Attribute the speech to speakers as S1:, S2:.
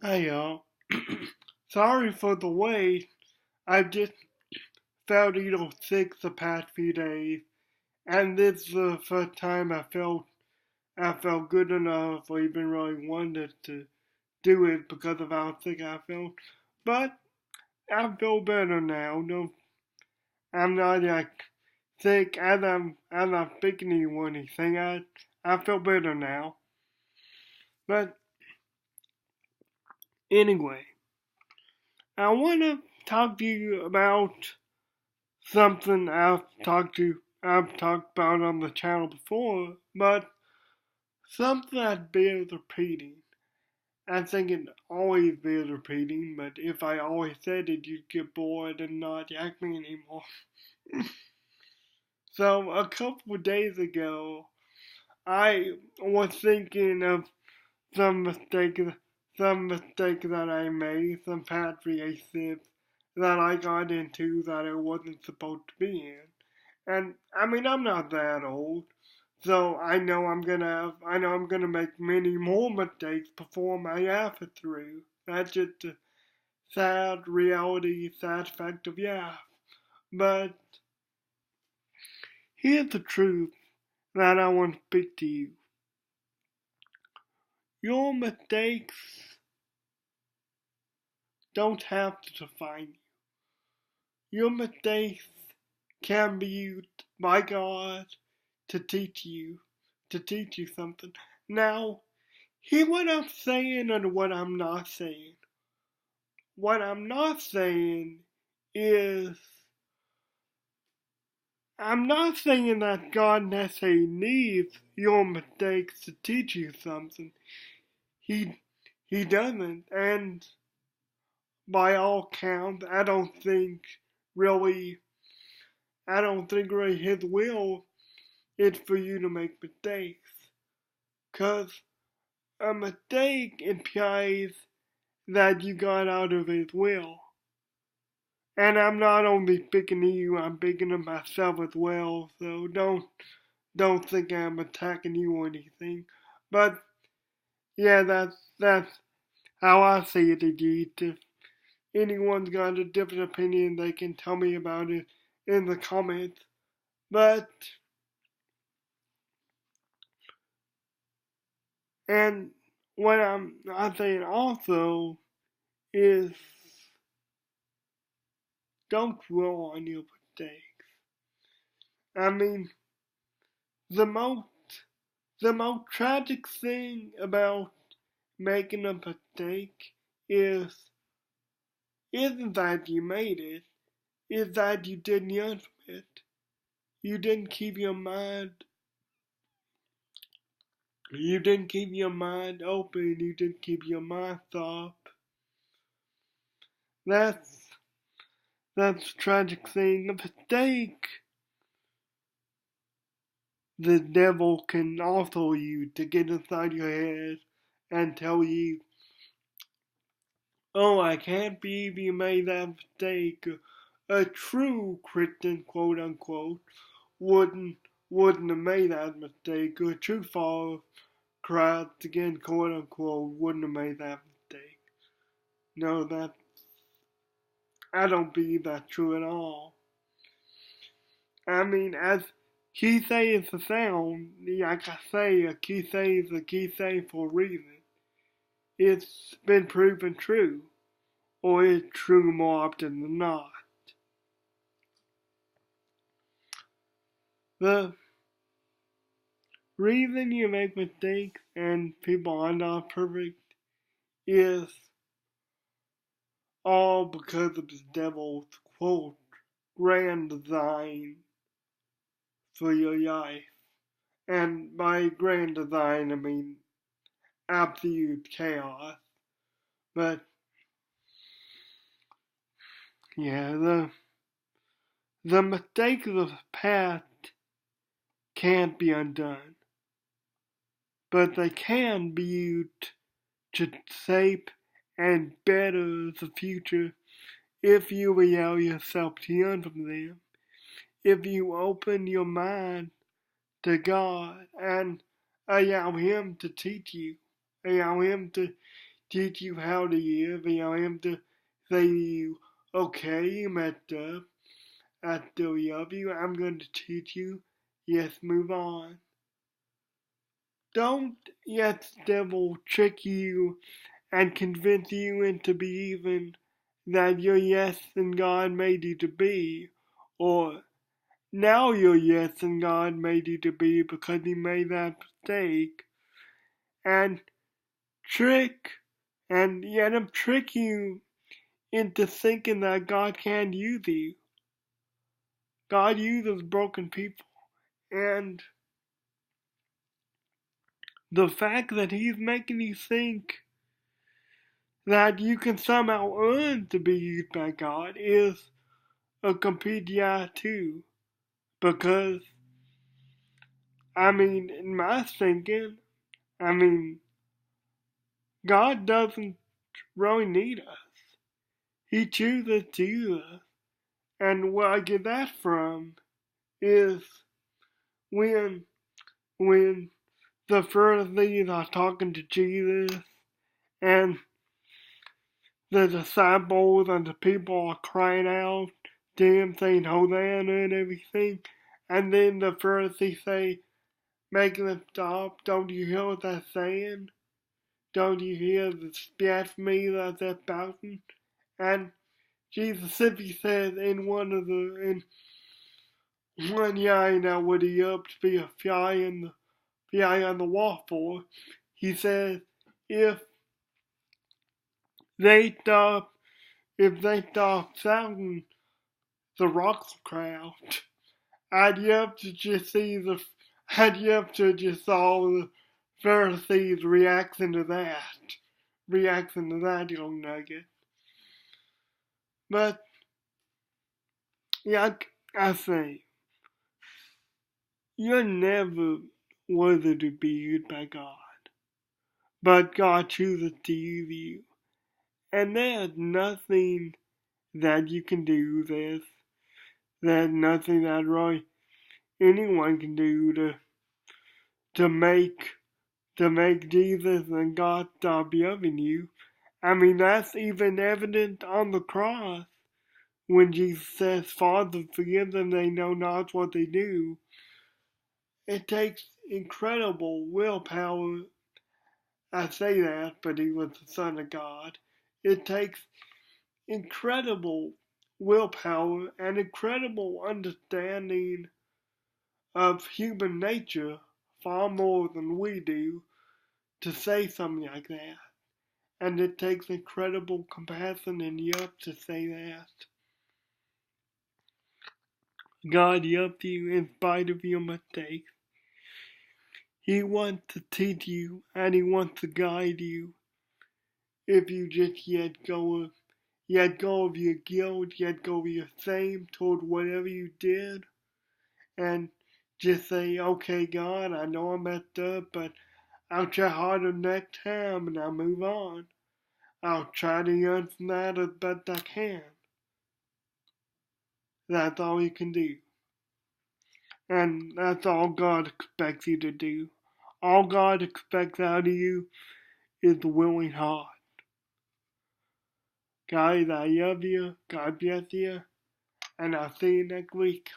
S1: Hey y'all. Sorry for the wait. I've just felt a little sick the past few days, and this is the first time I felt good enough or even really wanted to do it because of how sick I felt. But I feel better now. No, I'm not like sick as I'm speaking to you or anything. I feel better now. But anyway, I wanna talk to you about something I've talked about on the channel before, but something that bears repeating. I think it always bears repeating, but if I always said it, you'd get bored and not ask me anymore. So a couple of days ago, I was thinking of some mistakes, some mistakes that I made, some past relationships that I got into that I wasn't supposed to be in. And I mean, I'm not that old, so I know I'm gonna make many more mistakes before my life is through. That's just a sad reality, sad fact of life. But here's the truth that I want to speak to you. Your mistakes don't have to define you. Your mistakes can be used by God to teach you something. Now, hear what I'm saying and what I'm not saying. What I'm not saying is, I'm not saying that God necessarily needs your mistakes to teach you something. He He doesn't, and by all counts, really I don't think really His will is for you to make mistakes. Cause a mistake implies that you got out of His will. And I'm not only picking to you, I'm picking to myself as well. So don't think I'm attacking you or anything. But yeah, that's how I see it. Indeed, if anyone's got a different opinion, they can tell me about it in the comments. But and what I'm not saying also is don't dwell on your mistakes. I mean, the most the most tragic thing about making a mistake is isn't that you made it, is that you didn't learn from it. You didn't keep your mind you didn't keep your mind open, you didn't keep your mind soft. That's that's a tragic thing. A mistake the devil can also use to get inside your head and tell you, oh, I can't believe you made that mistake. A true Christian, quote unquote, wouldn't wouldn't have made that mistake. A true follower of Christ, again, quote unquote, wouldn't have made that mistake. No, that I don't believe that's true at all. I mean, as key say is the sound, like I say, a key say is a key say for a reason. It's been proven true, or it's true more often than not. The reason you make mistakes and people are not perfect is all because of the devil's quote grand design for your life. And by grand design I mean absolute chaos. But yeah, the mistakes of the past can't be undone. But they can be used to shape and better the future if you allow yourself to learn from them. If you open your mind to God and allow Him to teach you, allow Him to teach you how to live, and I am to say to you, okay, you messed up. I still love you. I'm going to teach you. Yes, move on. Don't let the devil trick you and convince you into believing that you're less than God made you to be, or now you're less than God made you to be because you made that mistake, and trick and let him trick you into thinking that God can't use you. God uses broken people, and the fact that he's making you think that you can somehow earn to be used by God is a complete lie too. Because, in my thinking, I mean, God doesn't really need us. He chooses to use us. And where I get that from is when when the Pharisees are talking to Jesus and the disciples and the people are crying out to him saying Hosanna and everything, and then the Pharisees say, making them stop, don't you hear what they're saying? Don't you hear the blasphemy that they're spouting? And Jesus simply says in one line that would he up to be a fly on the wall for, he says, if they stop shouting, the rocks will cry out. I'd love to just see I'd love to just saw the Pharisees reacting to that little nugget. But, like I say, you're never worthy to be used by God. But God chooses to use you. And there's nothing that you can do, there's nothing that really anyone can do to make Jesus and God stop loving you. That's even evident on the cross when Jesus says, Father, forgive them, they know not what they do. It takes incredible willpower. I say that, but he was the Son of God. It takes incredible willpower and incredible understanding of human nature, far more than we do, to say something like that. And it takes incredible compassion and love to say that. God loves you in spite of your mistakes. He wants to teach you and he wants to guide you if you just let go of your guilt, let go of your shame toward whatever you did, and just say, okay, God, I know I messed up, but I'll try harder next time and I'll move on. I'll try to learn from that as best I can. That's all you can do. And that's all God expects you to do. All God expects out of you is a willing heart. Guys, I love you. God bless you. And I'll see you next week.